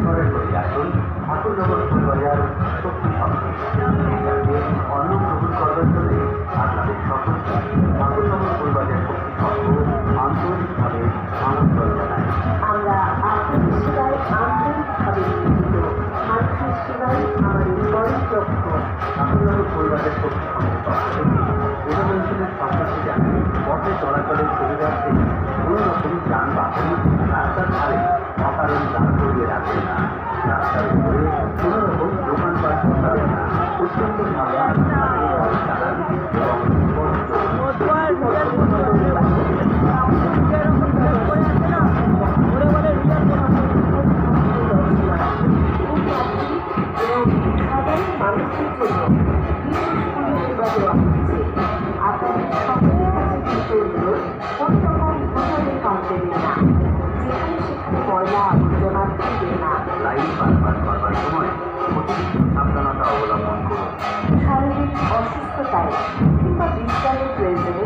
ঘরে চলে আসুন ঠাকুরনগর ফুলবাজার শক্তি সংঘে। অন্ন গ্রহণ করবার জন্য আপনাদের সকলকে ঠাকুরনগর ফুলবাজার শক্তি সংঘ আন্তরিকভাবে আমন্ত্রণ জানায়। আমরা আপনাদের সেবায় আন্তরিকভাবে নিয়োজিত, মানুষের সেবাই আমাদের পরম লক্ষ্য। ঠাকুরনগর ফুলবাজার শক্তি সংঘের পক্ষ থেকে পূর্বাঞ্চলের সন্ত্রাসী জানায় পথে চলাচলের সুবিধার্থে কোনো রকম যানবাহন রাস্তার ধারে অকারণ দাঁড় করিয়ে রাখবে না। রাস্তার উপরে কোনো রকম দোকানপাট বসাবেন না। অত্যন্ত সাবধান চালান এবং সাধারণ মানুষের জন্য বিশেষ পরিষেবা দেওয়া হচ্ছে। আপনাদের সকলের কাছে অনুরোধ, কোনো রকম ভোটারে কম দেবেন না, যেখানে সেখানে ময়লা আবর্জনা ফেলবেন না। লাইন পারাপার করবার সময় অতিরিক্ত সাবধানতা অবলম্বন করুন। শারীরিক অসুস্থতায় কিংবা বিজ্ঞানের প্রয়োজনে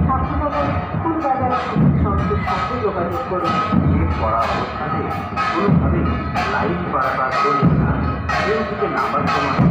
ঠাকুরনগর ফুলবাজার শক্তি সংঘের সাথে যোগাযোগ করুন। চেক করা অবস্থাতে কোনোভাবেই লাইন পারাপার করবেন না। ট্রেন থেকে নামার সময়